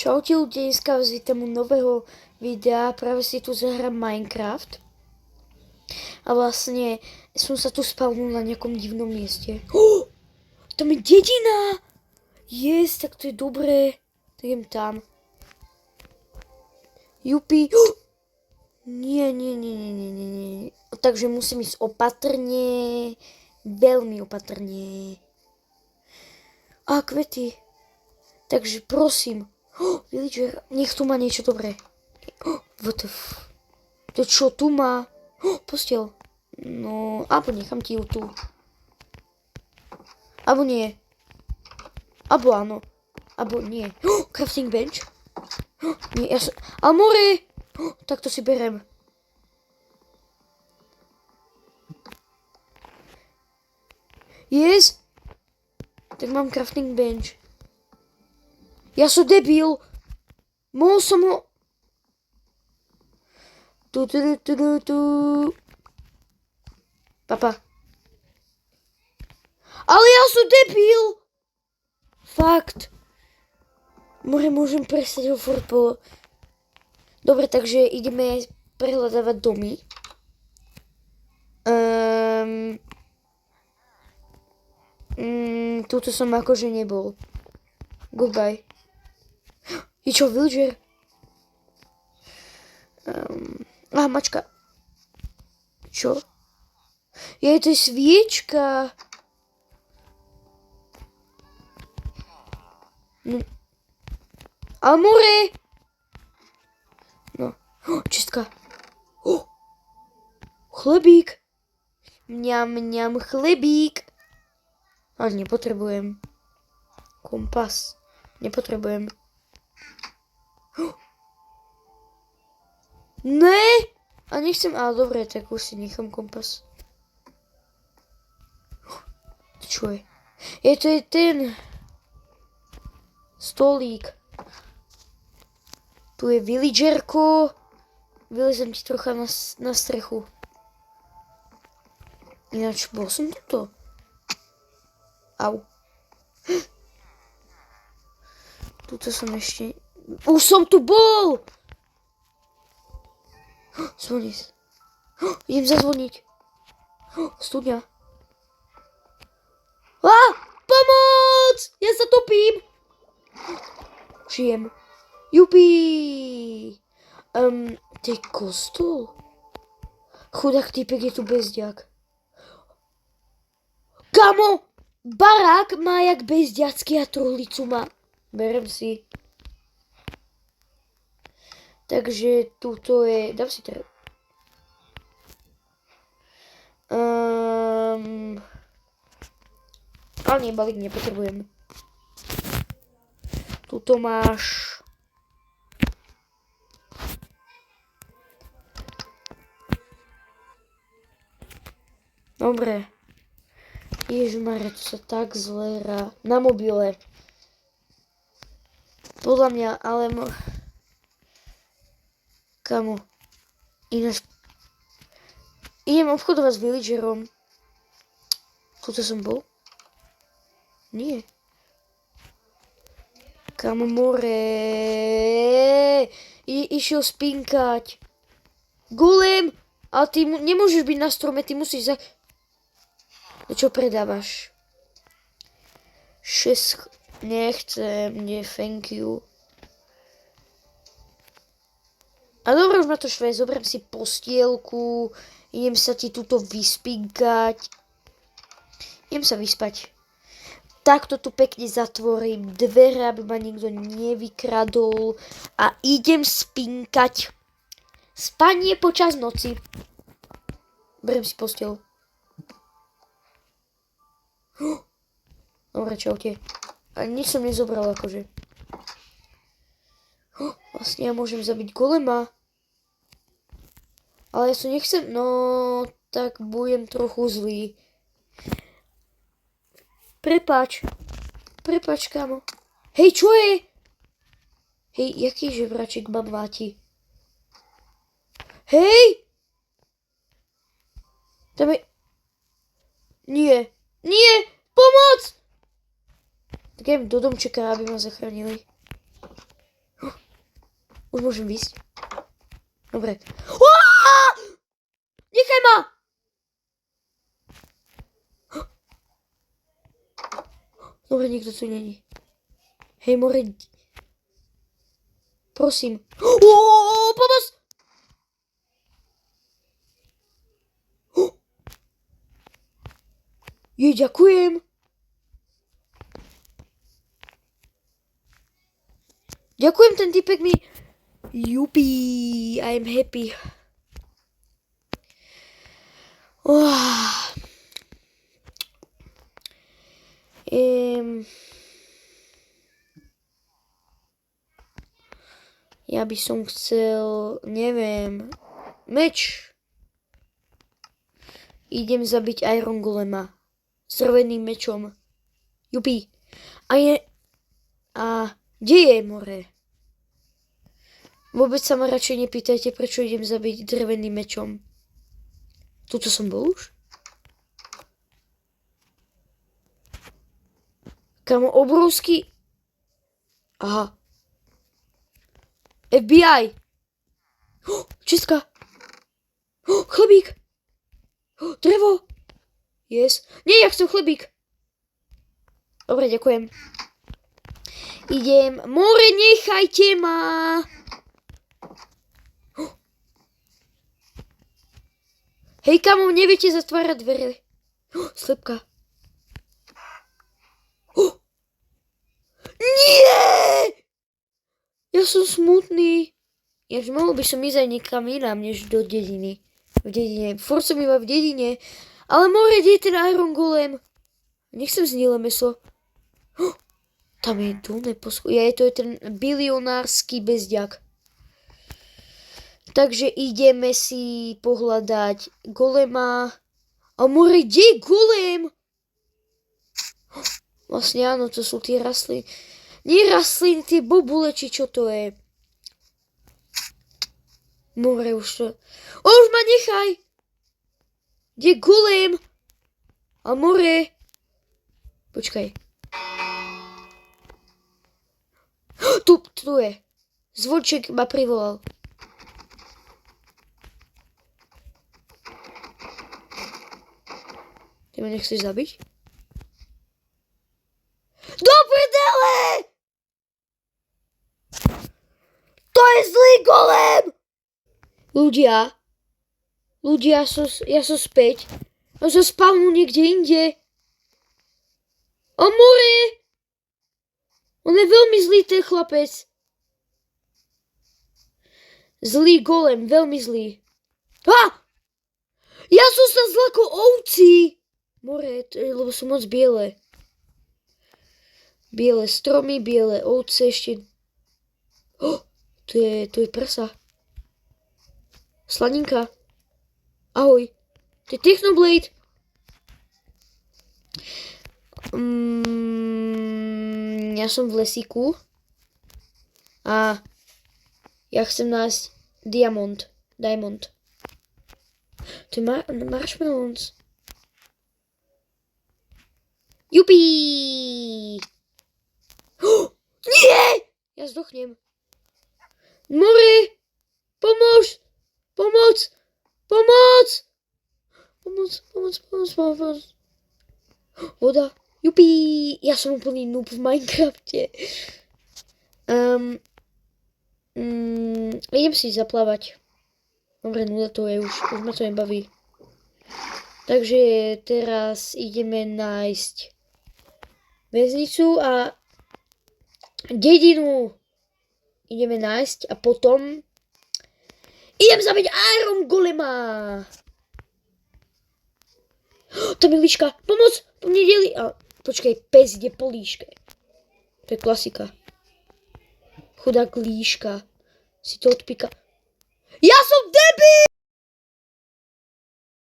Čaute ľudia, dneska vás vítam u nového videa, práve si tu zahrám Minecraft. A vlastne som sa tu spawnul na nejakom divnom mieste. Tam je dedina! Yes, tak to je dobré. Tak idem tam. Jupi. Nie. Takže musím ísť opatrne. Veľmi opatrne. A kvety. Takže prosím. Villager, nech tu má niečo dobré. WTF. To čo tu má? Postiel. No, alebo nechám ti ju tu. Abo nie. Abo áno. Abo nie. Crafting bench. Nie, ja som... Amore! Tak to si berem. Yes? Tak mám crafting bench. Ja som debil. Mohol som ho... Papa. Ale ja som debil. Fakt. Môžem prestať ho furt po... Dobre, takže ideme prehľadávať domy. Tuto som akože nebol. Goodbye. Je čo, villager? Mačka. Čo? Je to sviečka. Amore! No. Čistka. Chlebík. Mňam, chlebík. Ale nepotrebujem. Kompas. Nepotrebujem. Ne! A nechcem, ale dobre, tak už si nechám kompas. Čo je? To je ten stolík. Tu je villagerko. Vylezem ti trocha na strechu. Ináč, bol som tuto. Au. Tuto som ešte... Už som tu bol! Zvoniť. Idem zazvoniť. Studňa. Pomoc! Ja sa topím! Žijem. Jupi! To je kostol? Chudák týpek je tu bezďak. Kamo! Barák má jak bezďacký a truhlicu má. Berem si. Takže tuto je... Dám si teda... Ale nie, balík nepotrebujem. Tuto máš... Dobre. Ježišmarja, to sa tak zle hrá. Na mobile. Podľa mňa, ale... Kamo. Ináč... Idem obchodovať s villagerom. Tuto som bol? Nie. Kamo, more. Išiel spinkať. Golem! Ale ty nemôžeš byť na strome, ty musíš za... Čo predávaš? 6... Nechcem, nie, thank you. A dobre, už ma to šve, zoberiem si postielku, idem sa ti tuto vyspinkať. Idem sa vyspať. Takto tu pekne zatvorím dvere, aby ma nikto nevykradol a idem spinkať. Spanie počas noci. Beriem si postiel. Dobre, čaute. A nič som nezobral akože. Vlastne ja môžem zabiť golema. Ale ja som nechcem... No, tak budem trochu zlý. Prepáč, kámo. Hej, čo je? Hej, jaký žebraček ma mláti? Hej! Tam je... Nie! Pomoc! Tak idem do domčeka, aby ma zachránili. Už môžem výjsť. Dobre. Uaaaa! Nechaj ma! Dobre, nikto tu není. Hej, more. Prosím. Pomoc! Jej, ďakujem. Ďakujem, ten typek mi... Jupi, I'm happy. Ja by som chcel, neviem, meč. Idem zabiť Iron Golema s červeným mečom. Jupi. A kde je more? Vôbec sa ma radšej nepýtajte, prečo idem zabiť dreveným mečom. Tuto som bol už? Kamo, obrovský... Aha. FBI! Čistka! Chlebík! Drevo! Yes. Nie, ja chcem chlebík. Dobre, ďakujem. Idem. More, nechajte ma! Hej, kamo, neviete zatvárať dvere. Slepka. Nie! Ja som smutný. Ja mohol by som ísť aj niekam inám, než do dediny. V dedine. Furt som iba v dedine. Ale more, kde je ten Iron Golem? Nechcem zníle meso. Tam je dolné poschodie. To je ten bilionársky bezďak. Takže ideme si pohľadať golema. A more, kde je golem? Vlastne áno, to sú tie rastliny. Nie rastliny, tie bobule, či čo to je. More, už to... Už ma nechaj! Kde je golem? A more... Počkaj. Tu je. Zvonček ma privolal. Ty ma nechceš zabiť? Do prdele! To je zlý golem! Ľudia, ja som späť. On sa spavnul niekde inde. O more! On je veľmi zlý, ten chlapec. Zlý golem, veľmi zlý. Ja som sa zlakol ovci! More, lebo sú moc biele. Biele stromy, biele ovce ešte. To je prsa. Slaninka. Ahoj. To je Technoblade. Ja som v lesíku. A ja chcem nájsť Diamond. To je marshmallows. Jupi! Nie! Ja zdochnem. More! Pomôž! Pomoc! Voda. Jupi! Ja som úplný noob v Minecrafte. Idem si zaplávať. Dobre, nuda to je, už ma to nebaví. Takže teraz ideme nájsť väznicu a dedinu ideme nájsť a potom idem zabiť Iron Golema. Tam je líška. Pomoc! Po mne delí. Počkaj, pes ide po líške. To je klasika. Chudák líška. Si to odpíka. Ja som debil!